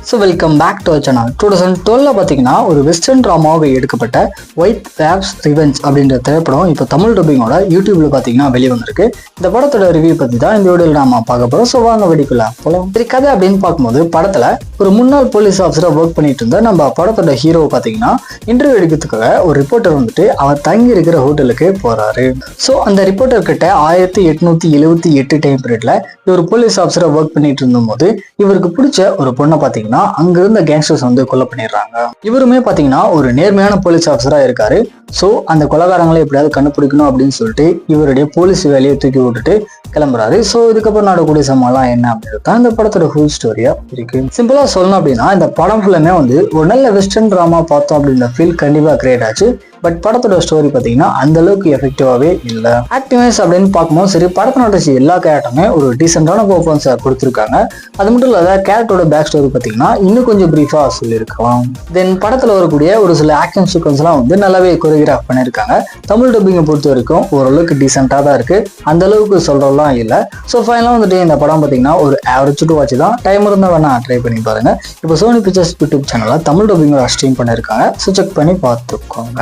So welcome back to channel. 2012 பார்த்தீங்கன்னா ஒரு western ட்ராமாவாக எடுக்கப்பட்ட ஒயிட் வேவ்ஸ் ரிவெஞ்ச் அப்படின்ற திரைப்படம் இப்போ தமிழ் டப்பிங்கோட யூடியூப்ல பார்த்தீங்கன்னா வெளியே வந்திருக்கு. இந்த படத்தோட ரிவ்யூ பற்றி தான் இந்த வீடியோவில் நாம பார்க்க போகிறோம். ஸோ வாங்க வெடிக்குள்ள போகலாம். சரி, கதை அப்படின்னு பார்க்கும்போது படத்தில் ஒரு முன்னாள் போலீஸ் ஆஃபீஸராக ஒர்க் பண்ணிட்டு இருந்த நம்ம படத்தோட ஹீரோ பார்த்தீங்கன்னா இன்டர்வியூ எடுக்கிறதுக்காக ஒரு ரிப்போர்ட்டர் வந்துட்டு அவர் தங்கி இருக்கிற ஹோட்டலுக்கு போறாரு. ஸோ அந்த ரிப்போர்ட்டர் கிட்ட 1878 டைம் பீரியட்ல ஒரு போலீஸ் ஆஃபீஸராக ஒர்க் பண்ணிட்டு இருந்தபோது இவருக்கு பிடிச்ச ஒரு பொண்ணை பார்த்தீங்கன்னா அங்க இருந்த கேங்ஸ்டர்ஸ் வந்து கொலை பண்ணிடுறாங்க. இவருமே பாத்தீங்கன்னா ஒரு நேர்மையான போலீஸ் ஆஃபீஸரா இருக்காரு. சோ அந்த கொலைகாரங்களை எப்படியாவது கண்டுபிடிக்கணும் அப்படின்னு சொல்லிட்டு இவருடைய போலீஸ் வேலையை தூக்கி விட்டுட்டு கிளம்புறாரு. சோ இதுக்கப்புறம் நடக்கூடிய சம்பவம்லாம் என்ன அப்படின்றது இந்த படத்தோட ஃபுல் ஸ்டோரியா இருக்கு. சிம்பிளா சொல்லணும் அப்படின்னா இந்த படம் ஃபுல்லுமே வந்து ஒரு நல்ல வெஸ்டர்ன் டிராமா பார்த்தோம் அப்படின்ற ஃபீல் கண்டிப்பா கிரியேட் ஆச்சு. பட் படத்தோட ஸ்டோரி பார்த்தீங்கன்னா அந்த அளவுக்கு எஃபெக்டிவாவே இல்லை. ஆக்டிவைஸ் அப்படின்னு பார்க்கும்போது சரி, படத்தினோட எல்லா கேரக்டருமே ஒரு டீசென்டான பெர்ஃபார்மன்ஸை கொடுத்துருக்காங்க. அது மட்டும் இல்லாத கேரக்டரோட பேக் ஸ்டோரி பார்த்தீங்கன்னா இன்னும் கொஞ்சம் பிரீஃபா சொல்லியிருக்கலாம். தென் படத்தில் வரக்கூடிய ஒரு சில ஆக்ஷன் சீக்வன்ஸ்லாம் வந்து நல்லாவே கொரியோகிராஃப் பண்ணியிருக்காங்க. தமிழ் டப்பிங்கை பொறுத்த வரைக்கும் ஓரளவுக்கு டீசென்டாக தான் இருக்கு, அந்த அளவுக்கு சொல்றதெல்லாம் இல்லை. ஸோ ஃபைனலாக வந்துட்டு இந்த படம் பார்த்தீங்கன்னா ஒரு ஆவரேஜ் டு வாட்ச் தான். டைம் இருந்தால் வேணா ட்ரை பண்ணி பாருங்க. இப்போ சோனி பிக்சர்ஸ் யூடியூப் சேனலில் தமிழ் டப்பிங்கோட ஸ்ட்ரீம் பண்ணியிருக்காங்க. ஸோ செக் பண்ணி பார்த்துக்கோங்க.